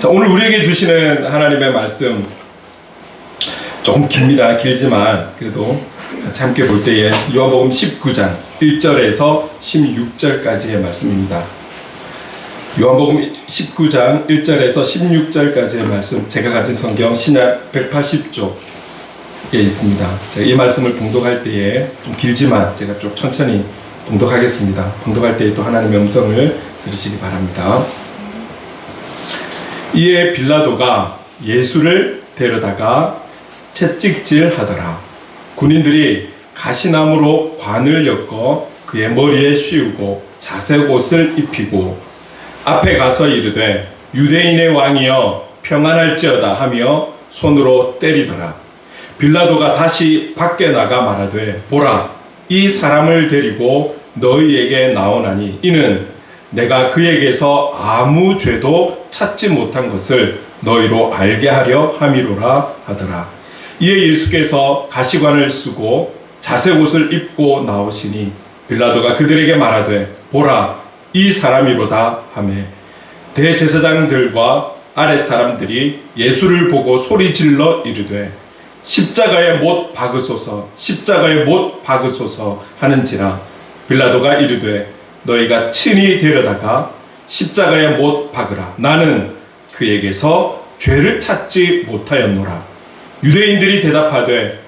자, 오늘 우리에게 주시는 하나님의 말씀 조금 깁니다. 길지만 그래도 같이 함께 볼 때에 요한복음 19장 1절에서 16절까지의 말씀입니다. 요한복음 19장 1절에서 16절까지의 말씀, 제가 가진 성경 신약 180쪽에 있습니다. 제가 이 말씀을 봉독할 때에 좀 길지만 제가 쭉 천천히 봉독하겠습니다. 봉독할 때에 또 하나님의 음성을 들으시기 바랍니다. 이에 빌라도가 예수를 데려다가 채찍질하더라. 군인들이 가시나무로 관을 엮어 그의 머리에 씌우고 자색 옷을 입히고 앞에 가서 이르되 유대인의 왕이여 평안할지어다 하며 손으로 때리더라. 빌라도가 다시 밖에 나가 말하되 보라, 이 사람을 데리고 너희에게 나오나니 이는 내가 그에게서 아무 죄도 찾지 못한 것을 너희로 알게 하려 함이로라 하더라. 이에 예수께서 가시관을 쓰고 자색 옷을 입고 나오시니 빌라도가 그들에게 말하되 보라, 이 사람이로다 하매 대제사장들과 아랫 사람들이 예수를 보고 소리질러 이르되 십자가에 못 박으소서, 십자가에 못 박으소서 하는지라. 빌라도가 이르되 너희가 친히 데려다가 십자가에 못 박으라. 나는 그에게서 죄를 찾지 못하였노라. 유대인들이 대답하되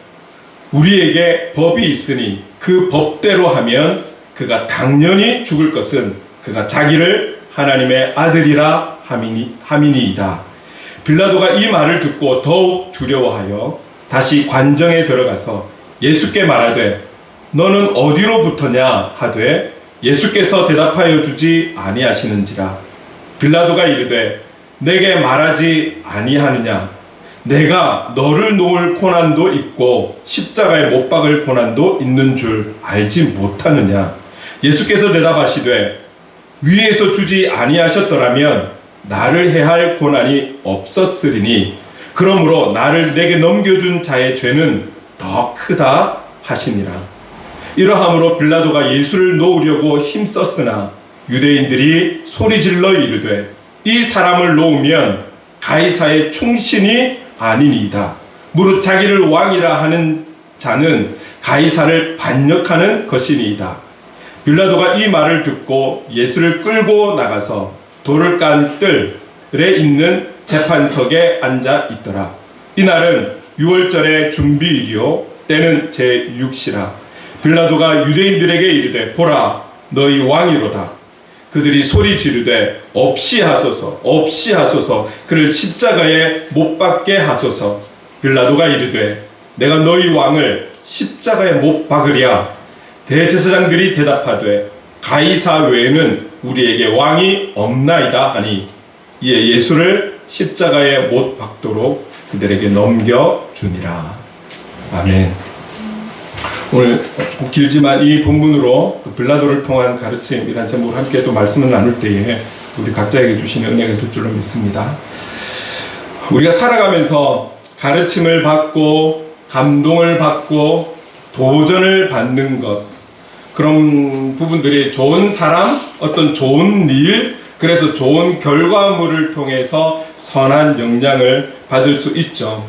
우리에게 법이 있으니 그 법대로 하면 그가 당연히 죽을 것은 그가 자기를 하나님의 아들이라 함이니이다. 빌라도가 이 말을 듣고 더욱 두려워하여 다시 관정에 들어가서 예수께 말하되 너는 어디로부터냐 하되 예수께서 대답하여 주지 아니하시는지라. 빌라도가 이르되 내게 말하지 아니하느냐? 내가 너를 놓을 고난도 있고 십자가에 못 박을 고난도 있는 줄 알지 못하느냐? 예수께서 대답하시되 위에서 주지 아니하셨더라면 나를 해할 고난이 없었으리니 그러므로 나를 내게 넘겨준 자의 죄는 더 크다 하시니라. 이러함으로 빌라도가 예수를 놓으려고 힘썼으나 유대인들이 소리질러 이르되 이 사람을 놓으면 가이사의 충신이 아니니이다. 무릇 자기를 왕이라 하는 자는 가이사를 반역하는 것이니이다. 빌라도가 이 말을 듣고 예수를 끌고 나가서 돌을 깐 뜰에 있는 재판석에 앉아 있더라. 이날은 유월절의 준비일이요 때는 제6시라. 빌라도가 유대인들에게 이르되 보라, 너희 왕이로다. 그들이 소리 지르되 없이 하소서, 없이 하소서, 그를 십자가에 못 박게 하소서. 빌라도가 이르되 내가 너희 왕을 십자가에 못 박으랴. 대제사장들이 대답하되 가이사 외에는 우리에게 왕이 없나이다 하니 이에 예수를 십자가에 못 박도록 그들에게 넘겨주니라. 아멘. 오늘 조금 길지만 이 본문으로 빌라도를 통한 가르침이란 제목으로 함께 또 말씀을 나눌 때에 우리 각자에게 주시는 은혜가 있을 줄로 믿습니다. 우리가 살아가면서 가르침을 받고 감동을 받고 도전을 받는 것, 그런 부분들이 좋은 사람, 어떤 좋은 일, 그래서 좋은 결과물을 통해서 선한 영향을 받을 수 있죠.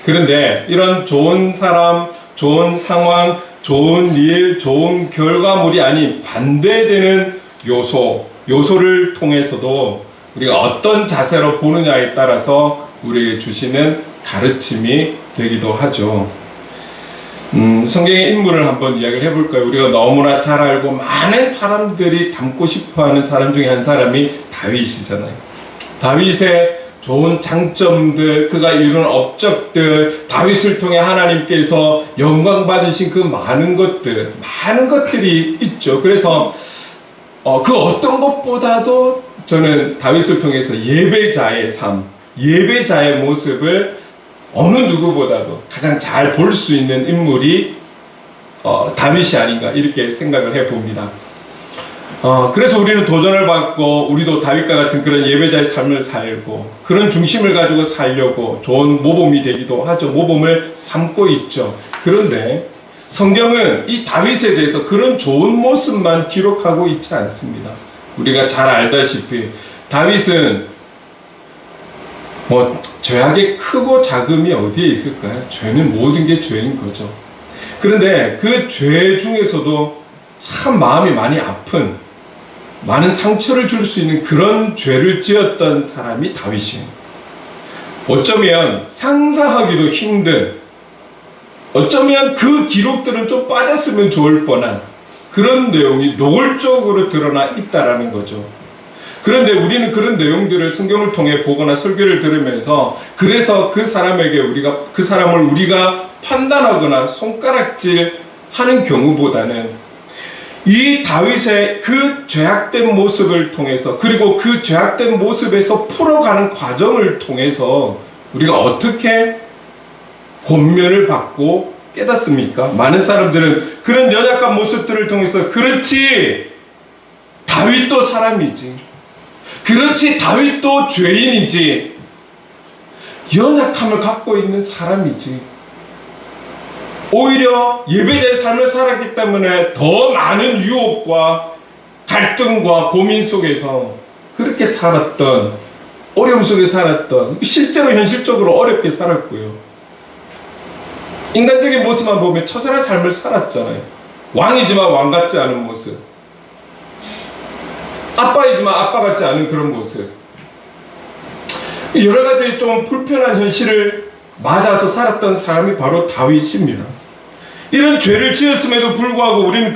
그런데 이런 좋은 사람, 좋은 상황, 좋은 일, 좋은 결과물이 아닌 반대되는 요소를 통해서도 우리가 어떤 자세로 보느냐에 따라서 우리에게 주시는 가르침이 되기도 하죠. 성경의 인물을 한번 이야기를 해볼까요? 우리가 너무나 잘 알고 많은 사람들이 닮고 싶어하는 사람 중에 한 사람이 다윗이잖아요. 다윗의 좋은 장점들, 그가 이룬 업적들, 다윗을 통해 하나님께서 영광 받으신 그 많은 것들이 있죠. 그래서 그 어떤 것보다도 저는 다윗을 통해서 예배자의 삶, 예배자의 모습을 어느 누구보다도 가장 잘 볼 수 있는 인물이 다윗이 아닌가 이렇게 생각을 해봅니다. 그래서 우리는 도전을 받고 우리도 다윗과 같은 그런 예배자의 삶을 살고 그런 중심을 가지고 살려고 좋은 모범이 되기도 하죠. 모범을 삼고 있죠. 그런데 성경은 이 다윗에 대해서 그런 좋은 모습만 기록하고 있지 않습니다. 우리가 잘 알다시피 다윗은 죄악의 크고 작음이 어디에 있을까요? 죄는 모든 게 죄인 거죠. 그런데 그 죄 중에서도 참 마음이 많이 아픈, 많은 상처를 줄 수 있는 그런 죄를 지었던 사람이 다윗이에요. 어쩌면 상상하기도 힘든, 어쩌면 그 기록들은 좀 빠졌으면 좋을 뻔한 그런 내용이 노골적으로 드러나 있다라는 거죠. 그런데 우리는 그런 내용들을 성경을 통해 보거나 설교를 들으면서 그래서 그 사람을 우리가 판단하거나 손가락질 하는 경우보다는 이 다윗의 그 죄악된 모습을 통해서, 그리고 그 죄악된 모습에서 풀어가는 과정을 통해서 우리가 어떻게 권면을 받고 깨닫습니까? 많은 사람들은 그런 연약한 모습들을 통해서 그렇지, 다윗도 사람이지, 그렇지, 다윗도 죄인이지, 연약함을 갖고 있는 사람이지, 오히려 예배자의 삶을 살았기 때문에 더 많은 유혹과 갈등과 고민 속에서 그렇게 살았던, 어려움 속에 살았던, 실제로 현실적으로 어렵게 살았고요. 인간적인 모습만 보면 처절한 삶을 살았잖아요. 왕이지만 왕 같지 않은 모습, 아빠이지만 아빠 같지 않은 그런 모습, 여러 가지 좀 불편한 현실을 맞아서 살았던 사람이 바로 다윗입니다. 이런 죄를 지었음에도 불구하고 우리는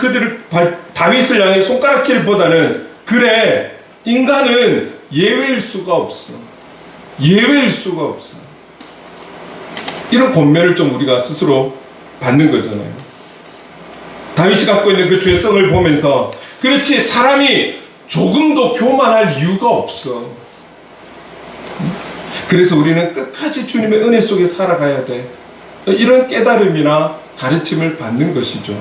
다윗을 향해 손가락질보다는, 그래, 인간은 예외일 수가 없어, 예외일 수가 없어, 이런 권면을 좀 우리가 스스로 받는 거잖아요. 다윗이 갖고 있는 그 죄성을 보면서, 그렇지, 사람이 조금도 교만할 이유가 없어. 그래서 우리는 끝까지 주님의 은혜 속에 살아가야 돼. 이런 깨달음이나 가르침을 받는 것이죠.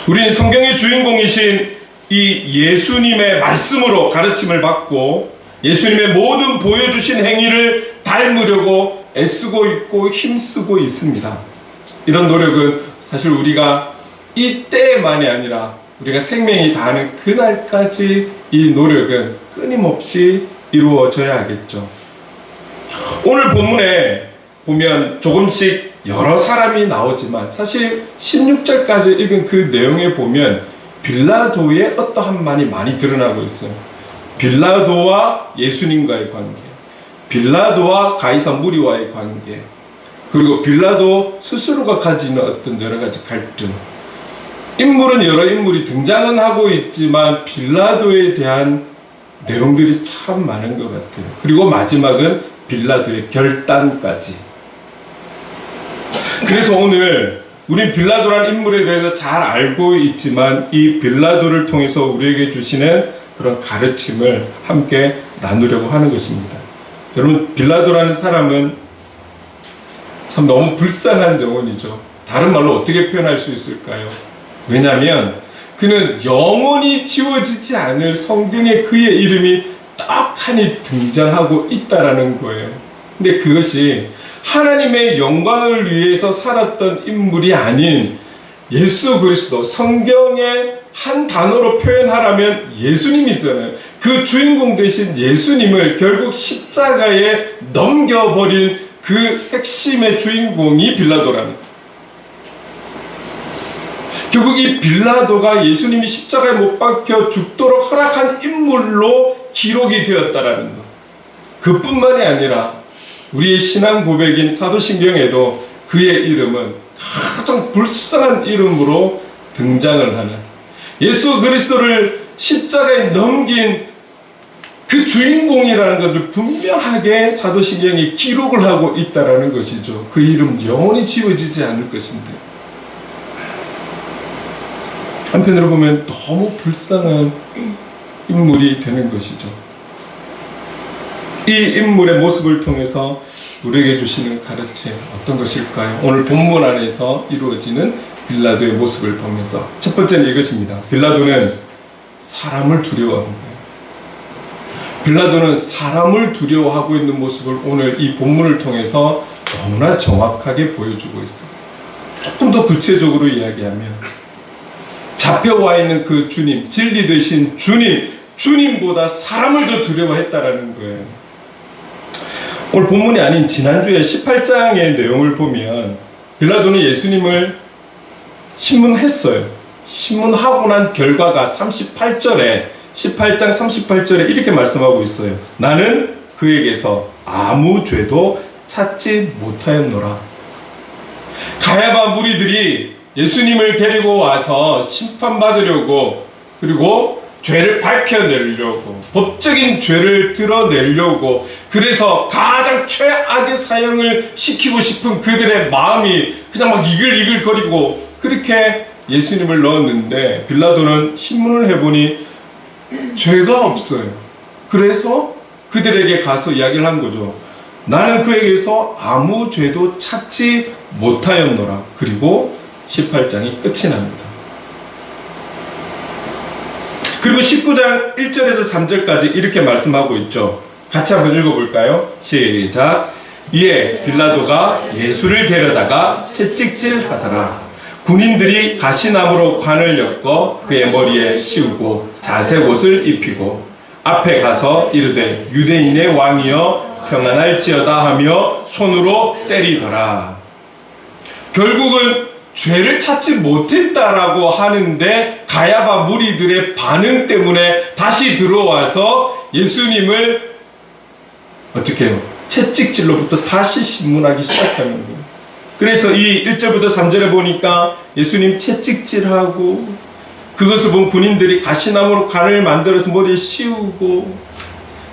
우리는 성경의 주인공이신 이 예수님의 말씀으로 가르침을 받고 예수님의 모든 보여주신 행위를 닮으려고 애쓰고 있고 힘쓰고 있습니다. 이런 노력은 사실 우리가 이때만이 아니라 우리가 생명이 다하는 그날까지 이 노력은 끊임없이 이루어져야겠죠. 오늘 본문에 보면 조금씩 여러 사람이 나오지만 사실 16절까지 읽은 그 내용에 보면 빌라도의 어떠한 말이 많이 드러나고 있어요. 빌라도와 예수님과의 관계, 빌라도와 가이사 무리와의 관계, 그리고 빌라도 스스로가 가지는 어떤 여러 가지 갈등. 인물은 여러 인물이 등장은 하고 있지만 빌라도에 대한 내용들이 참 많은 것 같아요. 그리고 마지막은 빌라도의 결단까지. 그래서 오늘 우린 빌라도라는 인물에 대해서 잘 알고 있지만 이 빌라도를 통해서 우리에게 주시는 그런 가르침을 함께 나누려고 하는 것입니다. 여러분, 빌라도라는 사람은 참 너무 불쌍한 영혼이죠. 다른 말로 어떻게 표현할 수 있을까요? 왜냐하면 그는 영원히 지워지지 않을 성경에 그의 이름이 떡하니 등장하고 있다라는 거예요. 근데 그것이 하나님의 영광을 위해서 살았던 인물이 아닌 예수 그리스도, 성경의 한 단어로 표현하라면 예수님이잖아요. 그 주인공 되신 예수님을 결국 십자가에 넘겨버린 그 핵심의 주인공이 빌라도라는 거예요. 결국 이 빌라도가 예수님이 십자가에 못 박혀 죽도록 허락한 인물로 기록이 되었다라는 것. 그뿐만이 아니라 우리의 신앙 고백인 사도신경에도 그의 이름은 가장 불쌍한 이름으로 등장을 하는, 예수 그리스도를 십자가에 넘긴 그 주인공이라는 것을 분명하게 사도신경이 기록을 하고 있다라는 것이죠. 그 이름 영원히 지워지지 않을 것인데, 한편으로 보면 너무 불쌍한 인물이 되는 것이죠. 이 인물의 모습을 통해서 우리에게 주시는 가르침 어떤 것일까요? 오늘 본문 안에서 이루어지는 빌라도의 모습을 보면서 첫 번째는 이것입니다. 빌라도는 사람을 두려워하는 거예요. 빌라도는 사람을 두려워하고 있는 모습을 오늘 이 본문을 통해서 너무나 정확하게 보여주고 있어요. 조금 더 구체적으로 이야기하면 잡혀와 있는 그 주님, 진리 되신 주님, 주님보다 사람을 더 두려워했다라는 거예요. 오늘 본문이 아닌 지난주에 18장의 내용을 보면 빌라도는 예수님을 신문했어요. 신문하고 난 결과가 18장 38절에 이렇게 말씀하고 있어요. 나는 그에게서 아무 죄도 찾지 못하였노라. 가야바 무리들이 예수님을 데리고 와서 심판받으려고, 그리고 죄를 밝혀내려고, 법적인 죄를 드러내려고, 그래서 가장 최악의 사형을 시키고 싶은 그들의 마음이 그냥 막 이글이글거리고 그렇게 예수님을 넣었는데, 빌라도는 신문을 해보니 죄가 없어요. 그래서 그들에게 가서 이야기를 한 거죠. 나는 그에게서 아무 죄도 찾지 못하였노라. 그리고 18장이 끝이 납니다. 그리고 19장 1절에서 3절까지 이렇게 말씀하고 있죠. 같이 한번 읽어볼까요? 시작. 이에 빌라도가 예수를 데려다가 채찍질하더라. 군인들이 가시나무로 관을 엮어 그의 머리에 씌우고 자색 옷을 입히고 앞에 가서 이르되 유대인의 왕이여 평안할지어다 하며 손으로 때리더라. 결국은 죄를 찾지 못했다라고 하는데 가야바 무리들의 반응 때문에 다시 들어와서 예수님을 어떻게 해요? 채찍질로부터 다시 신문하기 시작하는 거예요. 그래서 이 1절부터 3절에 보니까 예수님 채찍질하고, 그것을 본 군인들이 가시나무로 관을 만들어서 머리에 씌우고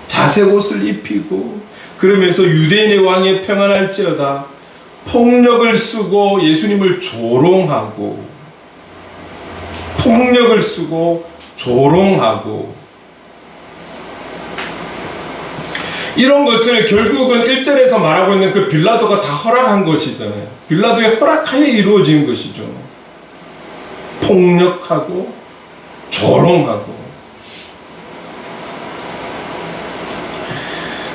자색 옷을 입히고, 그러면서 유대인의 왕이 평안할지어다 폭력을 쓰고 예수님을 조롱하고, 폭력을 쓰고 조롱하고, 이런 것을 결국은 1절에서 말하고 있는 그 빌라도가 다 허락한 것이잖아요. 빌라도의 허락하에 이루어진 것이죠. 폭력하고 조롱하고.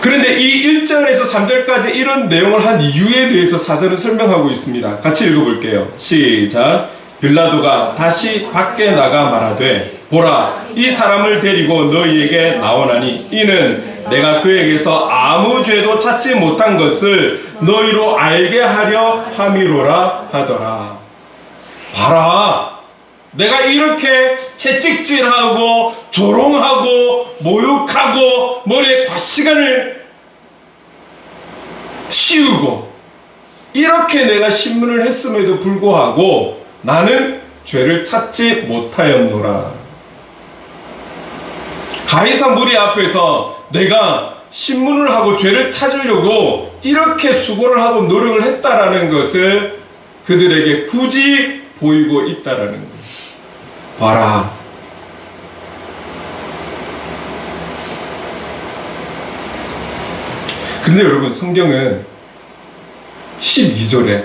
그런데 이 1절에서 3절까지 이런 내용을 한 이유에 대해서 사전은 설명하고 있습니다. 같이 읽어볼게요. 시작. 빌라도가 다시 밖에 나가 말하되 보라, 이 사람을 데리고 너희에게 나오나니 이는 내가 그에게서 아무 죄도 찾지 못한 것을 너희로 알게 하려 함이로라 하더라. 봐라, 내가 이렇게 채찍질하고 조롱하고 모욕하고 머리에 과시간을 씌우고 이렇게 내가 신문을 했음에도 불구하고 나는 죄를 찾지 못하였노라. 가이사 무리 앞에서 내가 신문을 하고 죄를 찾으려고 이렇게 수고를 하고 노력을 했다라는 것을 그들에게 굳이 보이고 있다라는 거예요. 봐라, 근데 여러분, 성경은 12절에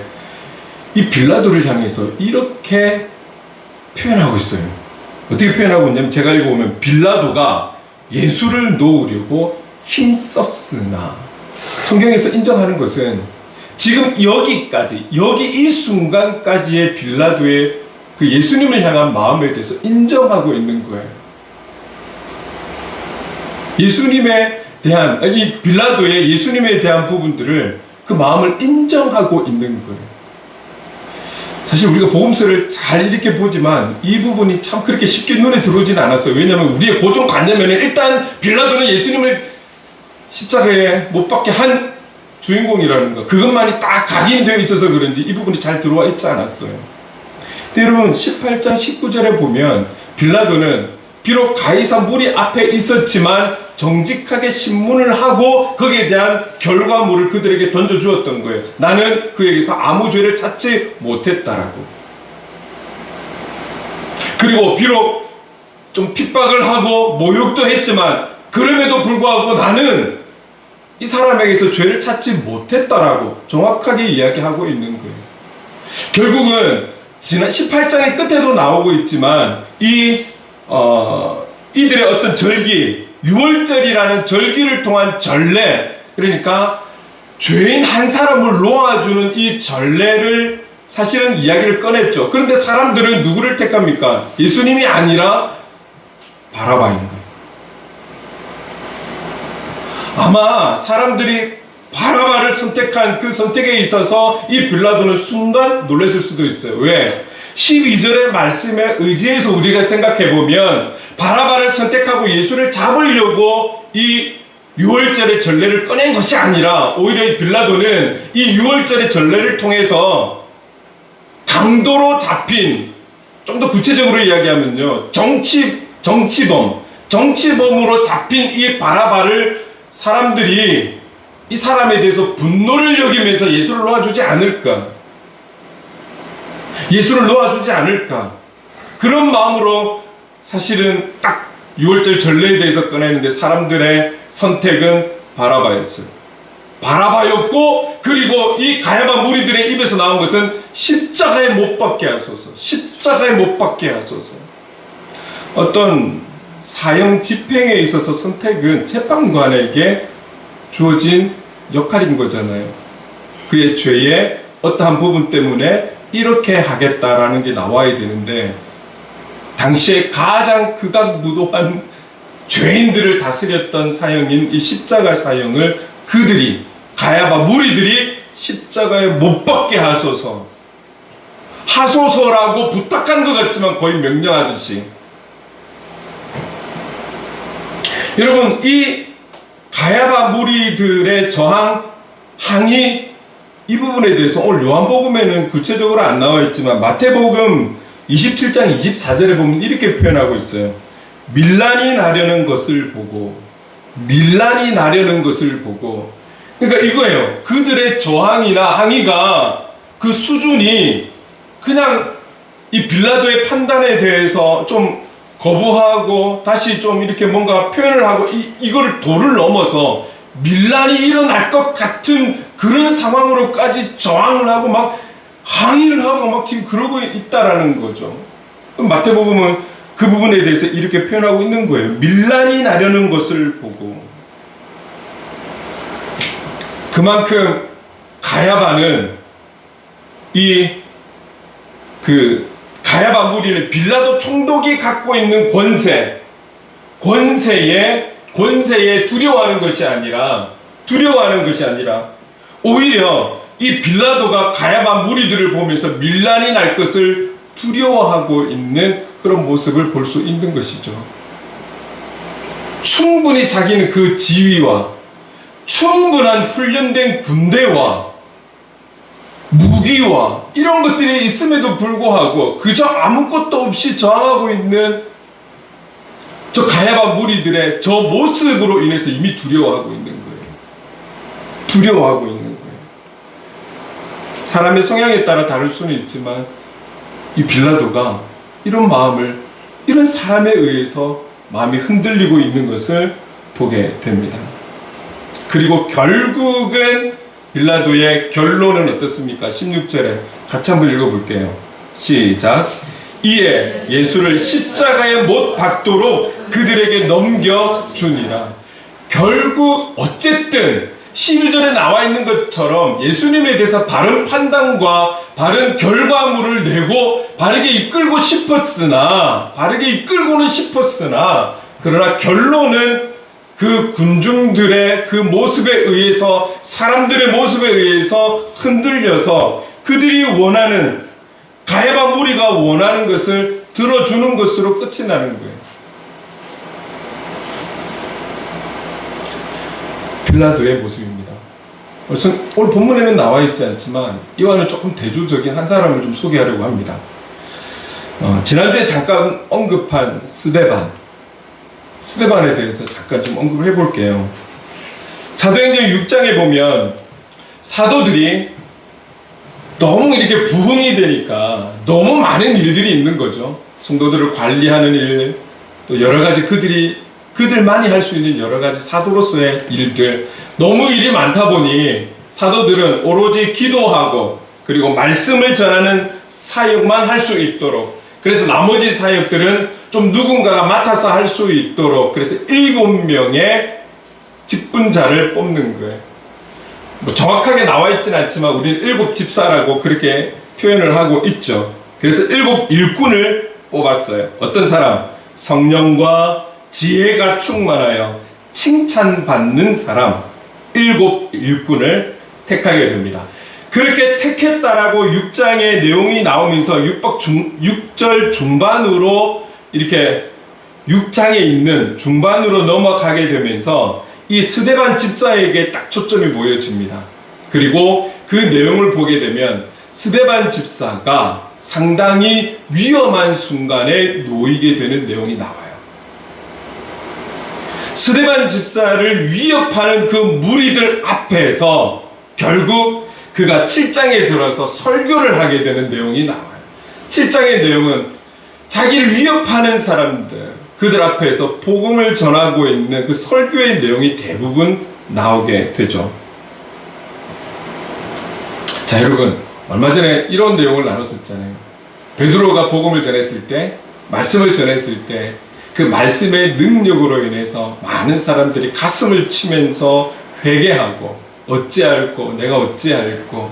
이 빌라도를 향해서 이렇게 표현하고 있어요. 어떻게 표현하고 있냐면, 제가 읽어보면 빌라도가 예수를 놓으려고 힘썼으나, 성경에서 인정하는 것은 지금 여기까지, 여기 이 순간까지의 빌라도의 그 예수님을 향한 마음에 대해서 인정하고 있는 거예요. 예수님에 대한, 이 빌라도의 예수님에 대한 부분들을, 그 마음을 인정하고 있는 거예요. 사실 우리가 복음서를 잘 이렇게 보지만 이 부분이 참 그렇게 쉽게 눈에 들어오진 않았어요. 왜냐하면 우리의 고정관념에는 일단 빌라도는 예수님을 십자가에 못 박게 한 주인공이라는 거, 그것만이 딱 각인되어 있어서 그런지 이 부분이 잘 들어와 있지 않았어요. 근데 여러분, 18장 19절에 보면 빌라도는 비록 가이사 무리 앞에 있었지만 정직하게 신문을 하고 거기에 대한 결과물을 그들에게 던져주었던 거예요. 나는 그에게서 아무 죄를 찾지 못했다라고. 그리고 비록 좀 핍박을 하고 모욕도 했지만 그럼에도 불구하고 나는 이 사람에게서 죄를 찾지 못했다라고 정확하게 이야기하고 있는 거예요. 결국은 지난 18장의 끝에도 나오고 있지만 이들의 어떤 절기, 유월절이라는 절기를 통한 전례, 그러니까 죄인 한 사람을 놓아주는 이 전례를 사실은 이야기를 꺼냈죠. 그런데 사람들은 누구를 택합니까? 예수님이 아니라 바라바인 거예요. 아마 사람들이 바라바를 선택한 그 선택에 있어서 이 빌라도는 순간 놀랐을 수도 있어요. 왜? 12절의 말씀에 의지해서 우리가 생각해보면 바라바를 선택하고 예수를 잡으려고 이 6월절의 전례를 꺼낸 것이 아니라 오히려 이 빌라도는 이 6월절의 전례를 통해서 강도로 잡힌, 좀 더 구체적으로 이야기하면요, 정치범으로 잡힌 이 바라바를 사람들이 이 사람에 대해서 분노를 여기면서 예수를 놓아주지 않을까, 그런 마음으로 사실은 딱 6월절 전례에 대해서 꺼내는데 사람들의 선택은 바라바였고, 그리고 이 가야바 무리들의 입에서 나온 것은 십자가에 못 박게 하소서. 어떤 사형 집행에 있어서 선택은 재판관에게 주어진 역할인 거잖아요. 그의 죄의 어떠한 부분 때문에 이렇게 하겠다라는 게 나와야 되는데, 당시에 가장 극악무도한 죄인들을 다스렸던 사형인 이 십자가 사형을 가야바 무리들이 십자가에 못 박게 하소서라고 부탁한 것 같지만 거의 명령하듯이. 여러분, 이 가야바 무리들의 항의, 이 부분에 대해서 오늘 요한복음에는 구체적으로 안 나와 있지만 마태복음 27장 24절에 보면 이렇게 표현하고 있어요. 밀란이 나려는 것을 보고. 그러니까 이거예요. 그들의 저항이나 항의가 그 수준이 그냥 이 빌라도의 판단에 대해서 좀 거부하고 다시 좀 이렇게 뭔가 표현을 하고 이거를 도를 넘어서 밀란이 일어날 것 같은 그런 상황으로까지 저항을 하고 막 항의를 하고 막 지금 그러고 있다라는 거죠. 마태복음은 그 부분에 대해서 이렇게 표현하고 있는 거예요. 밀란이 나려는 것을 보고. 그만큼 가야바는 가야바 무리는 빌라도 총독이 갖고 있는 권세에 두려워하는 것이 아니라 오히려 이 빌라도가 가야바 무리들을 보면서 밀란이 날 것을 두려워하고 있는 그런 모습을 볼 수 있는 것이죠. 충분히 자기는 그 지위와 충분한 훈련된 군대와 무기와 이런 것들이 있음에도 불구하고 그저 아무것도 없이 저항하고 있는 저 가야바 무리들의 저 모습으로 인해서 이미 두려워하고 있는 거예요. 사람의 성향에 따라 다를 수는 있지만 이 빌라도가 이런 사람에 의해서 마음이 흔들리고 있는 것을 보게 됩니다. 그리고 결국은 빌라도의 결론은 어떻습니까? 16절에 같이 한번 읽어볼게요. 시작. 이에 예수를 십자가에 못 박도록 그들에게 넘겨주니라. 결국 어쨌든 12절에 나와 있는 것처럼 예수님에 대해서 바른 판단과 바른 결과물을 내고 바르게 이끌고는 싶었으나 그러나 결론은 그 군중들의 그 모습에 의해서, 사람들의 모습에 의해서 흔들려서 그들이 원하는, 가야바 무리가 원하는 것을 들어주는 것으로 끝이 나는 거예요. 빌라도의 모습입니다. 오늘 본문에는 나와 있지 않지만 이와는 조금 대조적인 한 사람을 좀 소개하려고 합니다. 지난주에 잠깐 언급한 스데반에 대해서 잠깐 좀 언급을 해볼게요. 사도행전 6장에 보면 사도들이 너무 이렇게 부흥이 되니까 너무 많은 일들이 있는 거죠. 성도들을 관리하는 일, 또 여러 가지 그들만이 할 수 있는 여러 가지 사도로서의 일들, 너무 일이 많다 보니 사도들은 오로지 기도하고 그리고 말씀을 전하는 사역만 할 수 있도록, 그래서 나머지 사역들은 좀 누군가가 맡아서 할 수 있도록, 그래서 7명의 직분자를 뽑는 거예요. 정확하게 나와 있지는 않지만 우리는 7집사라고 그렇게 표현을 하고 있죠. 그래서 7 일꾼을 뽑았어요. 어떤 사람? 성령과 지혜가 충만하여 칭찬받는 사람 7 일꾼을 택하게 됩니다. 그렇게 택했다라고 6장의 내용이 나오면서 6절 중반으로 이렇게 6장에 있는 중반으로 넘어가게 되면서 이 스데반 집사에게 딱 초점이 모여집니다. 그리고 그 내용을 보게 되면 스데반 집사가 상당히 위험한 순간에 놓이게 되는 내용이 나와요. 스데반 집사를 위협하는 그 무리들 앞에서 결국 그가 7장에 들어서 설교를 하게 되는 내용이 나와요. 7장의 내용은 자기를 위협하는 사람들, 그들 앞에서 복음을 전하고 있는 그 설교의 내용이 대부분 나오게 되죠. 자, 여러분, 얼마 전에 이런 내용을 나눴었잖아요. 베드로가 복음을 전했을 때, 말씀을 전했을 때, 그 말씀의 능력으로 인해서 많은 사람들이 가슴을 치면서 회개하고, 어찌할꼬, 내가 어찌할꼬,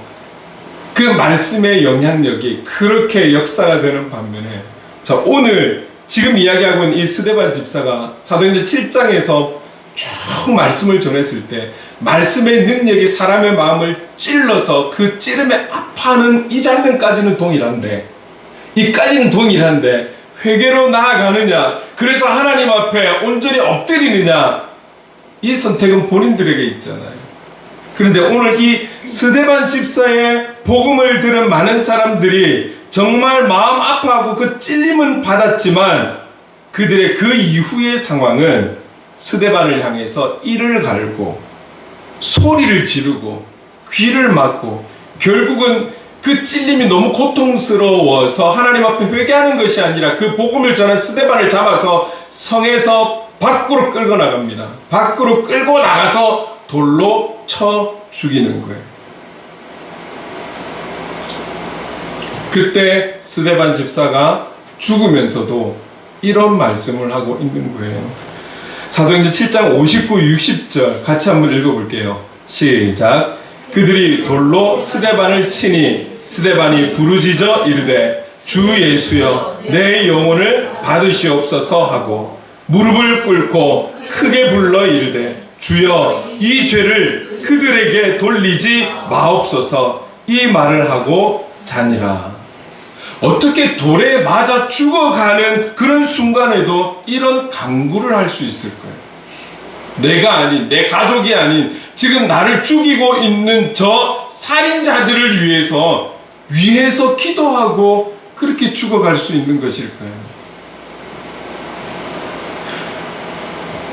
그 말씀의 영향력이 그렇게 역사가 되는 반면에, 자, 오늘 지금 이야기하고 있는 이 스데반 집사가 사도행전 7장에서 쭉 말씀을 전했을 때 말씀의 능력이 사람의 마음을 찔러서 그 찌름에 아파하는 이 장면까지는 동일한데, 이까지는 동일한데 회개로 나아가느냐, 그래서 하나님 앞에 온전히 엎드리느냐, 이 선택은 본인들에게 있잖아요. 그런데 오늘 이 스데반 집사의 복음을 들은 많은 사람들이 정말 마음 아파하고 그 찔림은 받았지만 그들의 그 이후의 상황은 스데반을 향해서 이를 갈고 소리를 지르고 귀를 막고 결국은 그 찔림이 너무 고통스러워서 하나님 앞에 회개하는 것이 아니라 그 복음을 전한 스데반을 잡아서 성에서 밖으로 끌고 나갑니다. 밖으로 끌고 나가서 돌로 쳐 죽이는 거예요. 그때 스데반 집사가 죽으면서도 이런 말씀을 하고 있는 거예요. 사도행전 7장 59, 60절 같이 한번 읽어볼게요. 시작. 그들이 돌로 스데반을 치니 스데반이 부르짖어 이르되 주 예수여 내 영혼을 받으시옵소서 하고 무릎을 꿇고 크게 불러 이르되 주여 이 죄를 그들에게 돌리지 마옵소서, 이 말을 하고 자니라. 어떻게 돌에 맞아 죽어가는 그런 순간에도 이런 간구를 할 수 있을까요? 내가 아닌, 내 가족이 아닌 지금 나를 죽이고 있는 저 살인자들을 위해서 기도하고 그렇게 죽어갈 수 있는 것일까요?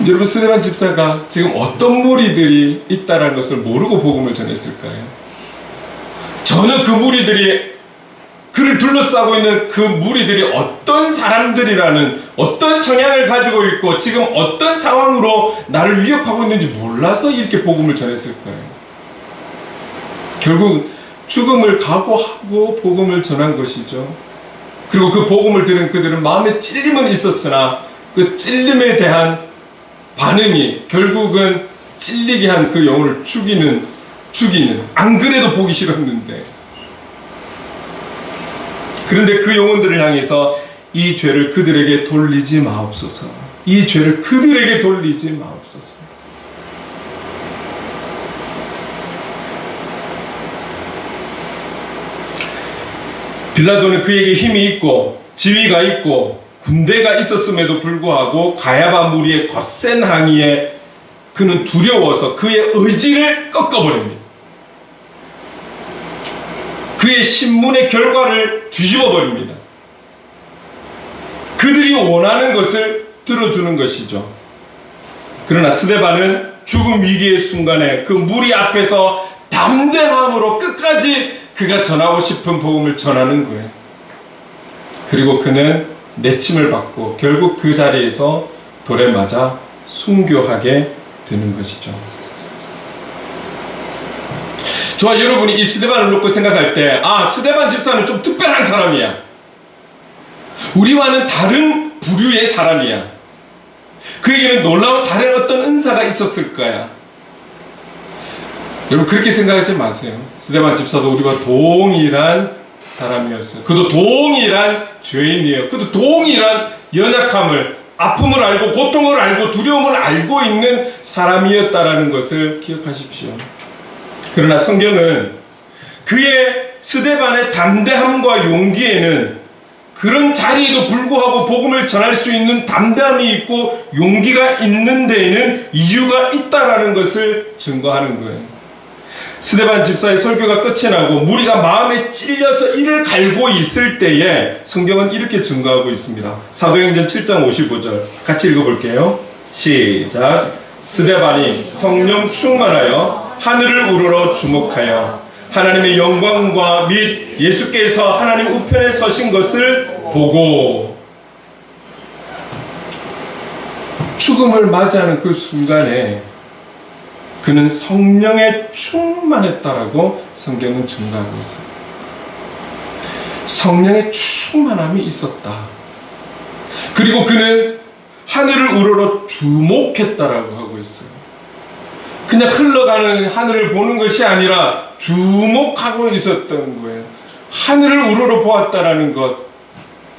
여러분, 스데반 집사가 지금 어떤 무리들이 있다는 것을 모르고 복음을 전했을까요? 전혀 그 무리들이, 그를 둘러싸고 있는 그 무리들이 어떤 사람들이라는, 어떤 성향을 가지고 있고 지금 어떤 상황으로 나를 위협하고 있는지 몰라서 이렇게 복음을 전했을까요? 결국 죽음을 각오하고 복음을 전한 것이죠. 그리고 그 복음을 들은 그들은 마음에 찔림은 있었으나 그 찔림에 대한 반응이 결국은 찔리게 한 그 영혼을 죽이는, 안 그래도 보기 싫었는데, 그런데 그 영혼들을 향해서 이 죄를 그들에게 돌리지 마옵소서, 이 죄를 그들에게 돌리지 마옵소서. 빌라도는 그에게 힘이 있고 지위가 있고 군대가 있었음에도 불구하고 가야바 무리의 거센 항의에 그는 두려워서 그의 의지를 꺾어버립니다. 그의 신문의 결과를 뒤집어 버립니다. 그들이 원하는 것을 들어주는 것이죠. 그러나 스데반은 죽음 위기의 순간에 그 무리 앞에서 담대함으로 끝까지 그가 전하고 싶은 복음을 전하는 거예요. 그리고 그는 내침을 받고 결국 그 자리에서 돌에 맞아 순교하게 되는 것이죠. 저와 여러분이 이 스데반을 놓고 생각할 때, 아, 스데반 집사는 좀 특별한 사람이야, 우리와는 다른 부류의 사람이야, 그에게는 놀라운 다른 어떤 은사가 있었을 거야. 여러분, 그렇게 생각하지 마세요. 스데반 집사도 우리와 동일한 사람이었어요. 그도 동일한 죄인이에요. 그도 동일한 연약함을 아픔을 알고 고통을 알고 두려움을 알고 있는 사람이었다라는 것을 기억하십시오. 그러나 성경은 그의 스데반의 담대함과 용기에는 그런 자리에도 불구하고 복음을 전할 수 있는 담대함이 있고 용기가 있는 데에는 이유가 있다라는 것을 증거하는 거예요. 스데반 집사의 설교가 끝이 나고 무리가 마음에 찔려서 이를 갈고 있을 때에 성경은 이렇게 증거하고 있습니다. 사도행전 7장 55절 같이 읽어볼게요. 시작. 스데반이 성령 충만하여 하늘을 우러러 주목하여 하나님의 영광과 및 예수께서 하나님 우편에 서신 것을 보고, 죽음을 맞이하는 그 순간에 그는 성령에 충만했다라고 성경은 증거하고 있어요. 성령의 충만함이 있었다. 그리고 그는 하늘을 우러러 주목했다라고 하고 있어요. 그냥 흘러가는 하늘을 보는 것이 아니라 주목하고 있었던 거예요. 하늘을 우러러 보았다라는 것,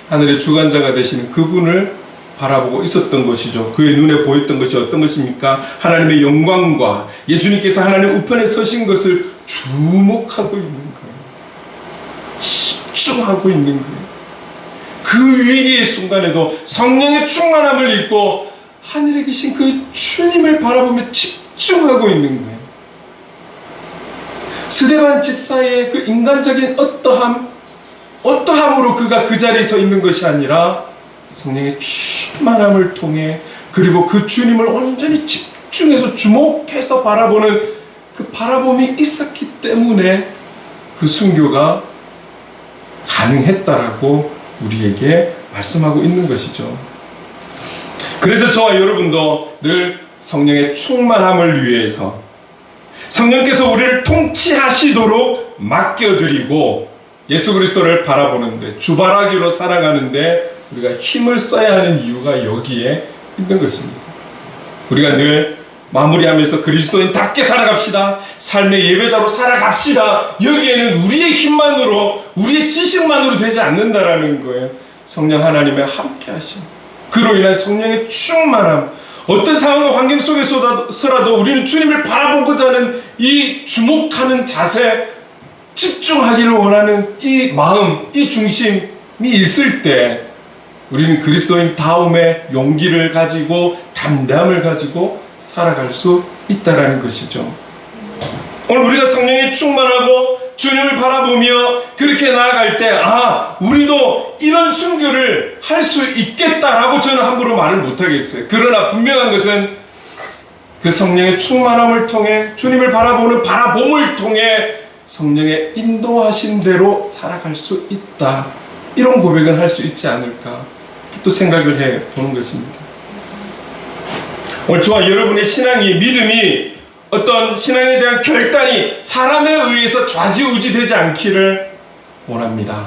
하늘의 주관자가 되시는 그분을 바라보고 있었던 것이죠. 그의 눈에 보였던 것이 어떤 것입니까? 하나님의 영광과 예수님께서 하나님 우편에 서신 것을 주목하고 있는 거예요. 집중하고 있는 거예요. 그 위기의 순간에도 성령의 충만함을 입고 하늘에 계신 그 주님을 바라보며 집중하고 있는 거예요. 스데반 집사의 그 인간적인 어떠함으로 그가 그 자리에 서 있는 것이 아니라 성령의 충만함을 통해, 그리고 그 주님을 온전히 집중해서 주목해서 바라보는 그 바라봄이 있었기 때문에 그 순교가 가능했다라고 우리에게 말씀하고 있는 것이죠. 그래서 저와 여러분도 늘 성령의 충만함을 위해서 성령께서 우리를 통치하시도록 맡겨드리고 예수 그리스도를 바라보는데, 주바라기로 살아가는데 우리가 힘을 써야 하는 이유가 여기에 있는 것입니다. 우리가 늘 마무리하면서 그리스도인답게 살아갑시다, 삶의 예배자로 살아갑시다, 여기에는 우리의 힘만으로, 우리의 지식만으로 되지 않는다라는 거예요. 성령 하나님의 함께 하심, 그로 인한 성령의 충만함, 어떤 상황과 환경 속에서라도 우리는 주님을 바라보고자 하는 이 주목하는 자세, 집중하기를 원하는 이 마음, 이 중심이 있을 때 우리는 그리스도인 다음에 용기를 가지고 담대함을 가지고 살아갈 수 있다라는 것이죠. 오늘 우리가 성령에 충만하고 주님을 바라보며 그렇게 나아갈 때, 우리도 이런 순교를 할 수 있겠다라고 저는 함부로 말을 못하겠어요. 그러나 분명한 것은 그 성령의 충만함을 통해, 주님을 바라보는 바라봄을 통해 성령의 인도하신 대로 살아갈 수 있다, 이런 고백은 할 수 있지 않을까 또 생각을 해보는 것입니다. 오늘 저와 여러분의 신앙이, 믿음이, 어떤 신앙에 대한 결단이 사람에 의해서 좌지우지 되지 않기를 원합니다.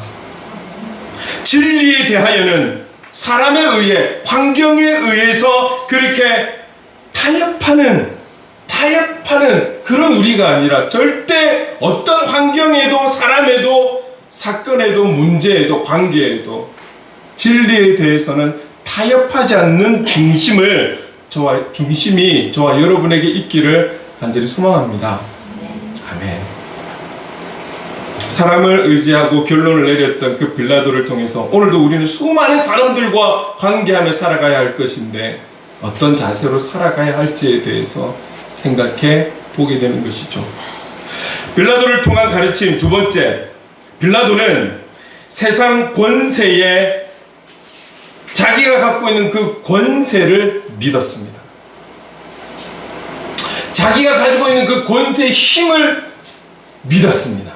진리에 대하여는 사람에 의해, 환경에 의해서 그렇게 타협하는 그런 우리가 아니라, 절대 어떤 환경에도, 사람에도, 사건에도, 문제에도, 관계에도 진리에 대해서는 타협하지 않는 중심이 저와 여러분에게 있기를 간절히 소망합니다. 아멘. 사람을 의지하고 결론을 내렸던 그 빌라도를 통해서 오늘도 우리는 수많은 사람들과 관계하며 살아가야 할 것인데, 어떤 자세로 살아가야 할지에 대해서 생각해 보게 되는 것이죠. 빌라도를 통한 가르침 두 번째, 빌라도는 세상 권세에, 자기가 갖고 있는 그 권세를 믿었습니다. 자기가 가지고 있는 그 권세의 힘을 믿었습니다.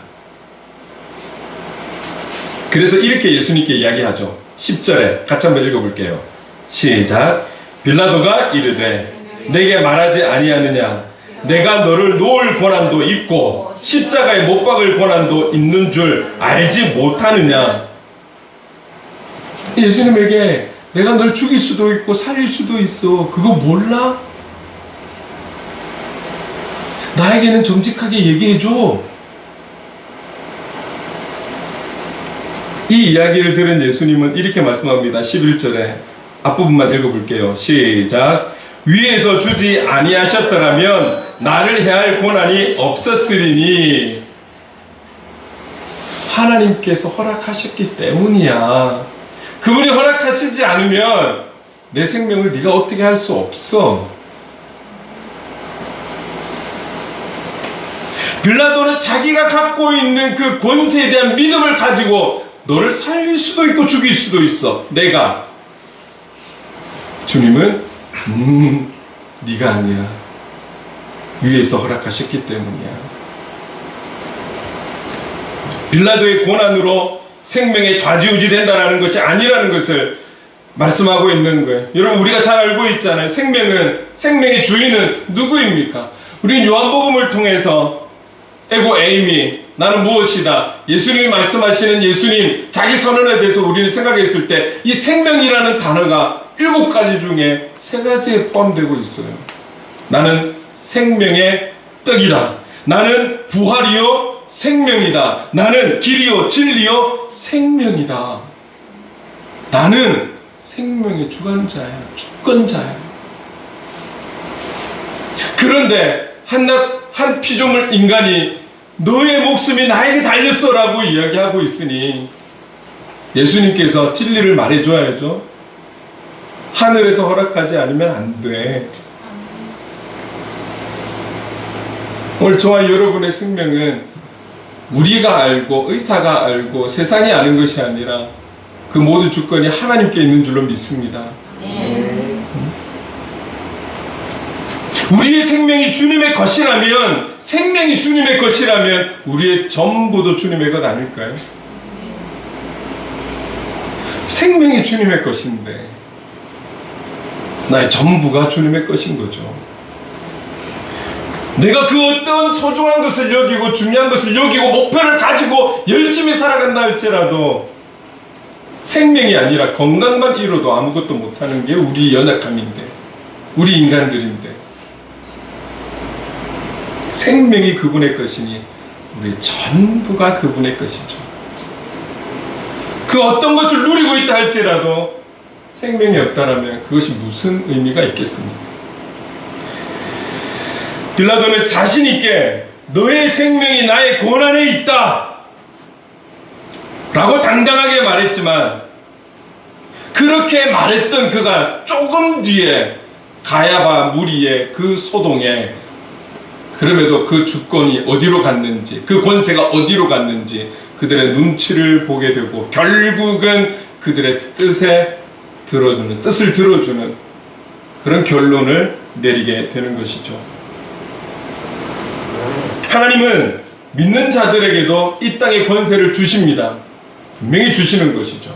그래서 이렇게 예수님께 이야기하죠. 10절에 같이 한번 읽어볼게요. 시작. 빌라도가 이르되 내게 말하지 아니하느냐, 내가 너를 놓을 권한도 있고 십자가에 못 박을 권한도 있는 줄 알지 못하느냐. 예수님에게 내가 널 죽일 수도 있고 살릴 수도 있어, 그거 몰라? 나에게는 정직하게 얘기해줘. 이 이야기를 들은 예수님은 이렇게 말씀합니다. 11절에 앞부분만 읽어볼게요. 시작. 위에서 주지 아니하셨더라면 나를 해할 권한이 없었으리니. 하나님께서 허락하셨기 때문이야. 그분이 허락하시지 않으면 내 생명을 네가 어떻게 할 수 없어. 빌라도는 자기가 갖고 있는 그 권세에 대한 믿음을 가지고 너를 살릴 수도 있고 죽일 수도 있어. 내가. 주님은 네가 아니야. 위에서 허락하셨기 때문이야. 빌라도의 고난으로 생명에 좌지우지 된다는 것이 아니라는 것을 말씀하고 있는 거예요. 여러분, 우리가 잘 알고 있잖아요. 생명의 주인은 누구입니까? 우리는 요한복음을 통해서 에고 에이미, 나는 무엇이다, 예수님이 말씀하시는 예수님 자기 선언에 대해서 우리는 생각했을 때 이 생명이라는 단어가 7가지 중에 3가지에 포함되고 있어요. 나는 생명의 떡이다. 나는 부활이요 생명이다. 나는 길이요 진리요 생명이다. 나는 생명의 주관자야, 주권자야. 그런데 한 피조물 인간이 너의 목숨이 나에게 달렸어라고 이야기하고 있으니 예수님께서 진리를 말해줘야죠. 하늘에서 허락하지 않으면 안 돼. 오늘 저와 여러분의 생명은 우리가 알고 의사가 알고 세상이 아는 것이 아니라 그 모든 주권이 하나님께 있는 줄로 믿습니다. 우리의 생명이 주님의 것이라면, 생명이 주님의 것이라면 우리의 전부도 주님의 것 아닐까요? 생명이 주님의 것인데 나의 전부가 주님의 것인 거죠. 내가 그 어떤 소중한 것을 여기고 중요한 것을 여기고 목표를 가지고 열심히 살아간다 할지라도 생명이 아니라 건강만 이뤄도 아무것도 못하는 게 우리 연약함인데, 우리 인간들인데, 생명이 그분의 것이니 우리 전부가 그분의 것이죠. 그 어떤 것을 누리고 있다 할지라도 생명이 없다라면 그것이 무슨 의미가 있겠습니까? 빌라도는 자신 있게 너의 생명이 나의 권한에 있다 라고 당당하게 말했지만, 그렇게 말했던 그가 조금 뒤에 가야바 무리의 그 소동에, 그럼에도 그 주권이 어디로 갔는지, 그 권세가 어디로 갔는지 그들의 눈치를 보게 되고 결국은 그들의 뜻을 들어주는 그런 결론을 내리게 되는 것이죠. 하나님은 믿는 자들에게도 이 땅의 권세를 주십니다. 분명히 주시는 것이죠.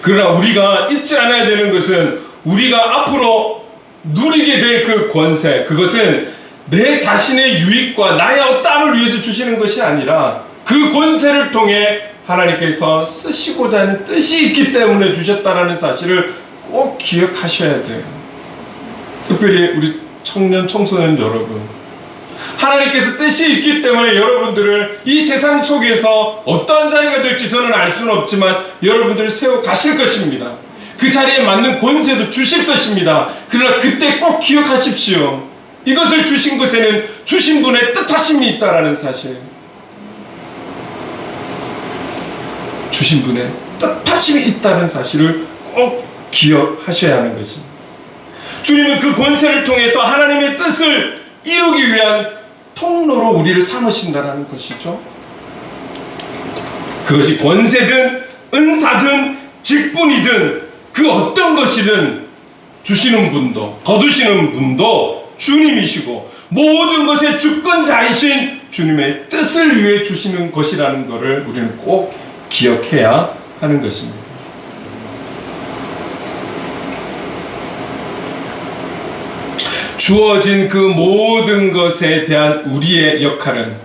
그러나 우리가 잊지 않아야 되는 것은 우리가 앞으로 누리게 될 그 권세, 그것은 내 자신의 유익과 나의 어떠함을 위해서 주시는 것이 아니라 그 권세를 통해 하나님께서 쓰시고자 하는 뜻이 있기 때문에 주셨다는 사실을 꼭 기억하셔야 돼요. 특별히 우리 청년, 청소년 여러분, 하나님께서 뜻이 있기 때문에 여러분들을 이 세상 속에서 어떠한 자리가 될지 저는 알 수는 없지만 여러분들을 세워 가실 것입니다. 그 자리에 맞는 권세도 주실 것입니다. 그러나 그때 꼭 기억하십시오. 이것을 주신 것에는 주신 분의 뜻하심이 있다라는 사실. 주신 분의 뜻하심이 있다는 사실을 꼭 기억하셔야 하는 것입니다. 주님은 그 권세를 통해서 하나님의 뜻을 이루기 위한 통로로 우리를 삼으신다는 것이죠. 그것이 권세든 은사든 직분이든 그 어떤 것이든 주시는 분도 거두시는 분도 주님이시고 모든 것의 주권자이신 주님의 뜻을 위해 주시는 것이라는 것을 우리는 꼭 기억해야 하는 것입니다. 주어진 그 모든 것에 대한 우리의 역할은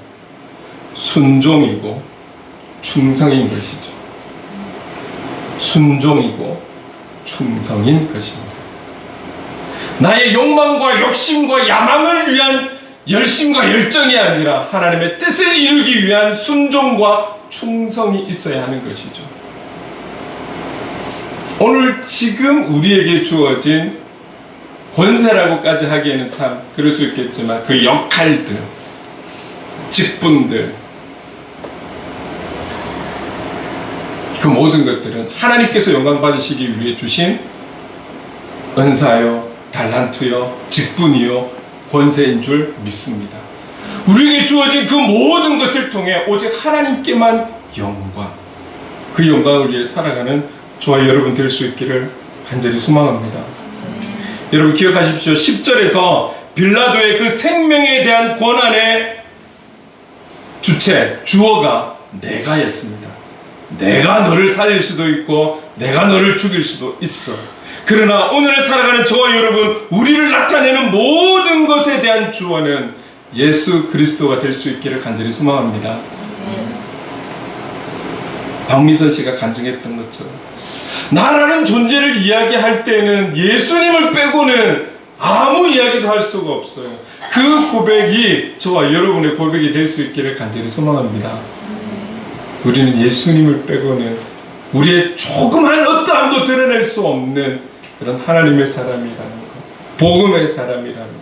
순종이고 충성인 것이죠. 순종이고 충성인 것입니다. 나의 욕망과 욕심과 야망을 위한 열심과 열정이 아니라 하나님의 뜻을 이루기 위한 순종과 충성이 있어야 하는 것이죠. 오늘 지금 우리에게 주어진 권세라고까지 하기에는 참 그럴 수 있겠지만 그 역할들, 직분들, 그 모든 것들은 하나님께서 영광 받으시기 위해 주신 은사요, 달란트요, 직분이요, 권세인 줄 믿습니다. 우리에게 주어진 그 모든 것을 통해 오직 하나님께만 영광, 그 영광을 위해 살아가는 저와 여러분 될 수 있기를 간절히 소망합니다. 여러분 기억하십시오. 10절에서 빌라도의 그 생명에 대한 권한의 주체, 주어가 내가였습니다. 내가 너를 살릴 수도 있고 내가 너를 죽일 수도 있어. 그러나 오늘을 살아가는 저와 여러분, 우리를 나타내는 모든 것에 대한 주어는 예수 그리스도가 될 수 있기를 간절히 소망합니다. 박미선 씨가 간증했던 것처럼 나라는 존재를 이야기할 때는 예수님을 빼고는 아무 이야기도 할 수가 없어요. 그 고백이 저와 여러분의 고백이 될 수 있기를 간절히 소망합니다. 우리는 예수님을 빼고는 우리의 조그만 어떠함도 드러낼 수 없는 그런 하나님의 사람이라는 것, 복음의 사람이라는 것.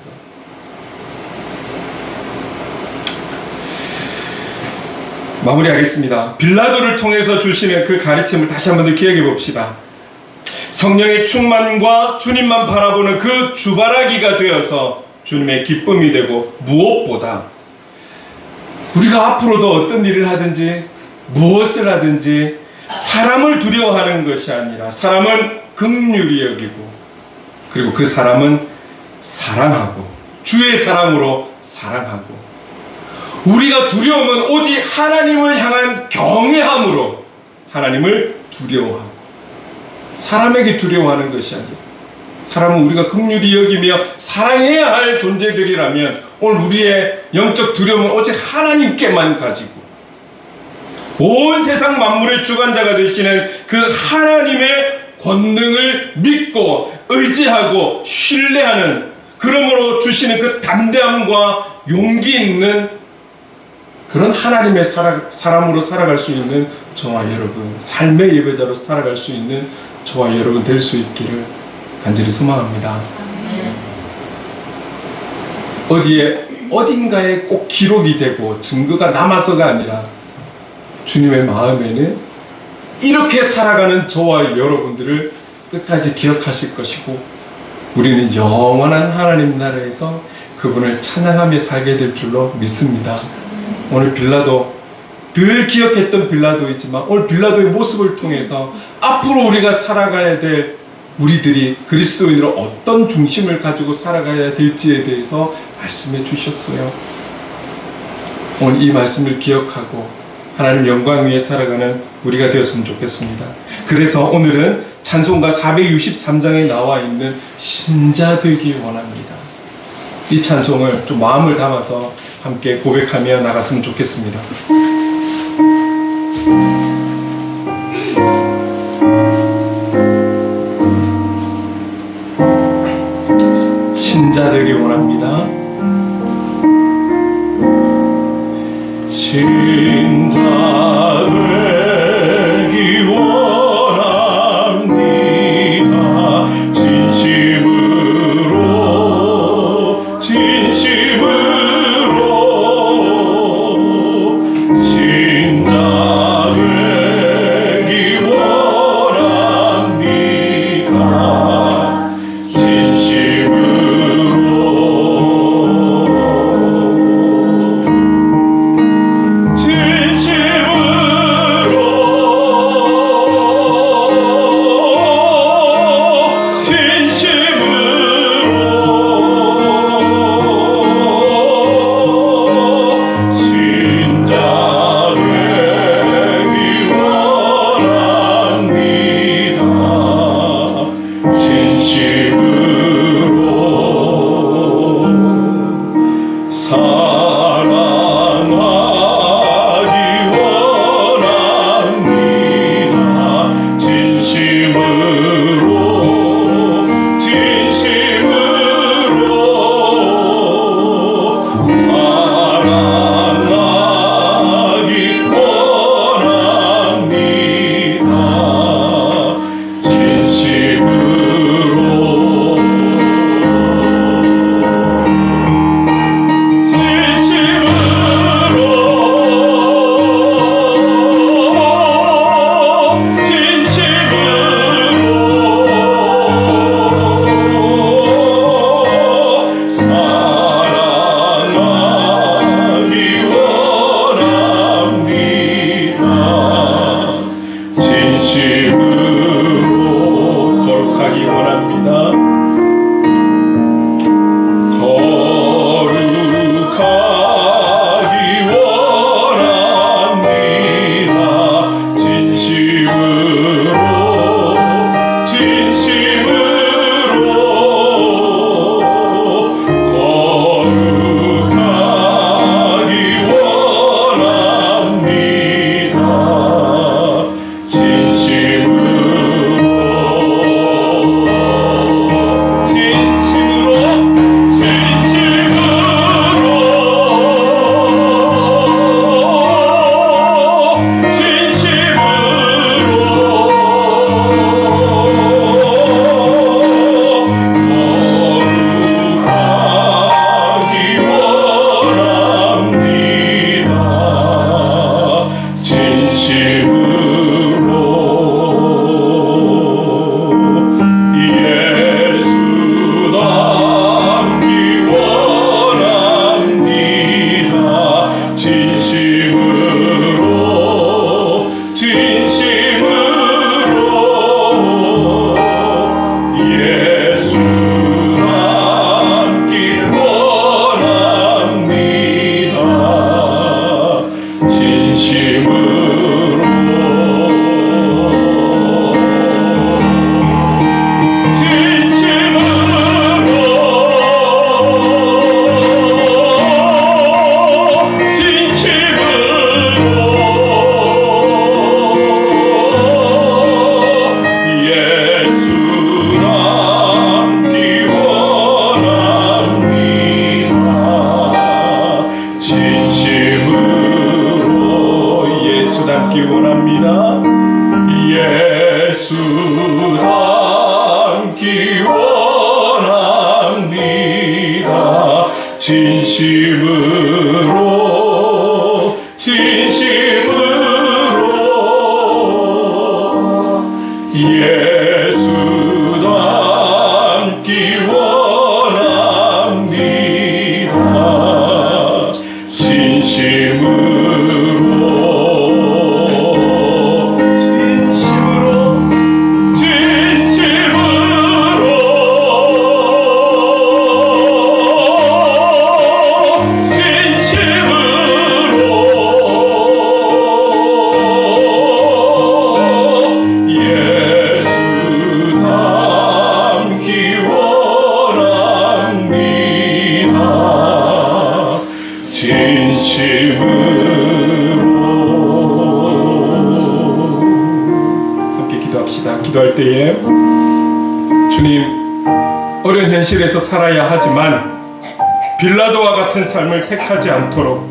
마무리하겠습니다. 빌라도를 통해서 주시는 그 가르침을 다시 한번 더 기억해 봅시다. 성령의 충만과 주님만 바라보는 그 주바라기가 되어서 주님의 기쁨이 되고, 무엇보다 우리가 앞으로도 어떤 일을 하든지 무엇을 하든지 사람을 두려워하는 것이 아니라 사람은 긍휼히 여기고, 그리고 그 사람은 사랑하고 주의 사랑으로 사랑하고, 우리가 두려움은 오직 하나님을 향한 경외함으로 하나님을 두려워하고, 사람에게 두려워하는 것이 아니라 사람은 우리가 긍휼히 여기며 사랑해야 할 존재들이라면 오늘 우리의 영적 두려움은 오직 하나님께만 가지고 온 세상 만물의 주관자가 되시는 그 하나님의 권능을 믿고 의지하고 신뢰하는, 그러므로 주시는 그 담대함과 용기 있는 그런 하나님의 사람으로 살아갈 수 있는 저와 여러분, 삶의 예배자로 살아갈 수 있는 저와 여러분 될 수 있기를 간절히 소망합니다. 어딘가에 꼭 기록이 되고 증거가 남아서가 아니라 주님의 마음에는 이렇게 살아가는 저와 여러분들을 끝까지 기억하실 것이고, 우리는 영원한 하나님 나라에서 그분을 찬양하며 살게 될 줄로 믿습니다. 오늘 빌라도, 늘 기억했던 빌라도이지만 오늘 빌라도의 모습을 통해서 앞으로 우리가 살아가야 될 우리들이 그리스도인으로 어떤 중심을 가지고 살아가야 될지에 대해서 말씀해 주셨어요. 오늘 이 말씀을 기억하고 하나님 영광 위에 살아가는 우리가 되었으면 좋겠습니다. 그래서 오늘은 찬송가 463장에 나와 있는 신자 되기 원합니다. 이 찬송을 좀 마음을 담아서 함께 고백하며 나갔으면 좋겠습니다. 신자 되기 원합니다. 신자 되기 원합니다. 진심으로 신자 진심으로 예수 닮기 원합니다. 기도할 때에 주님, 어려운 현실에서 살아야 하지만 빌라도와 같은 삶을 택하지 않도록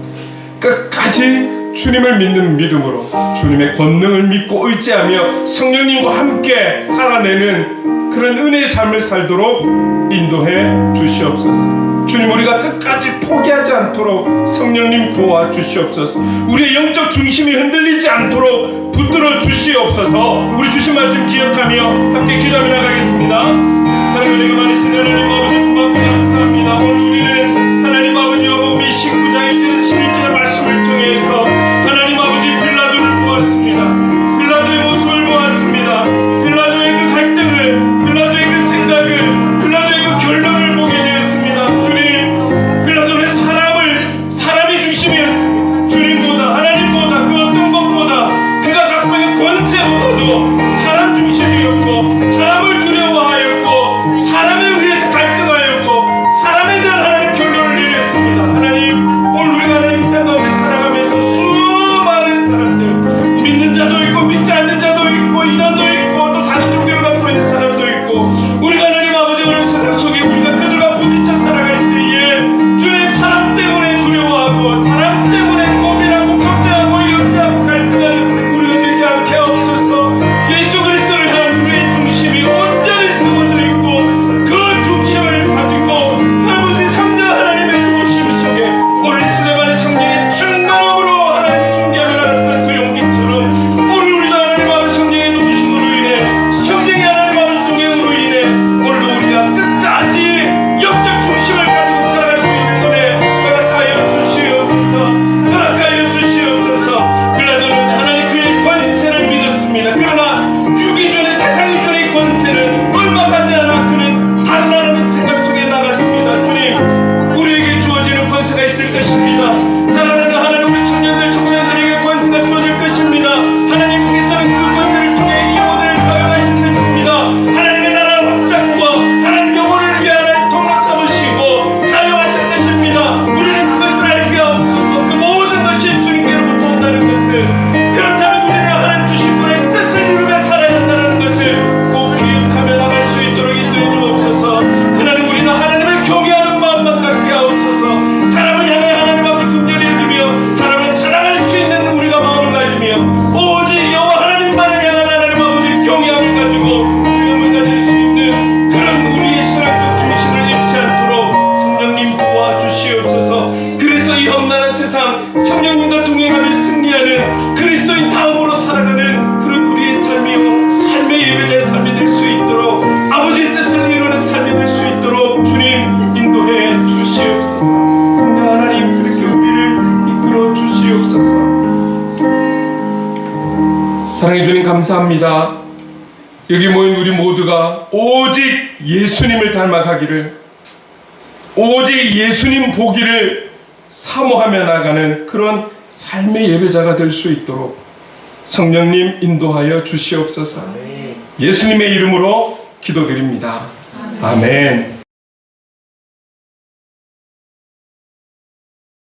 끝까지 주님을 믿는 믿음으로 주님의 권능을 믿고 의지하며 성령님과 함께 살아내는 그런 은혜의 삶을 살도록 인도해 주시옵소서. 주님, 우리가 끝까지 포기하지 않도록 성령님 도와주시옵소서. 우리의 영적 중심이 흔들리지 않도록 붙들어 주시옵소서. 우리 주신 말씀 기억하며 함께 기도하며 나가겠습니다. 사랑을 내가 많으신 하나님 아버지, 고맙고 감사합니다. 오늘 우리는 하나님 아버지와 몸이 19장의 16절의 말씀을 통해서 하나님 아버지 빌라도를 보았습니다. 빌라도의 모습을 보았습니다. 빌라도의 그 갈등을, 빌라도의 그 생각을, 빌라도의 그 결론을 보게 되었습니다. 주님, 빌라도는 사람이 중심이었습니다. 주님보다, 하나님보다, 그 어떤 것보다, 그가 갖고 있는 권세보다도 사람 중심이었고 사람을 두려워하여 감사합니다. 여기 모인 우리 모두가 오직 예수님을 닮아가기를, 오직 예수님 보기를 사모하며 나가는 그런 삶의 예배자가 될 수 있도록 성령님 인도하여 주시옵소서. 예수님의 이름으로 기도드립니다. 아멘.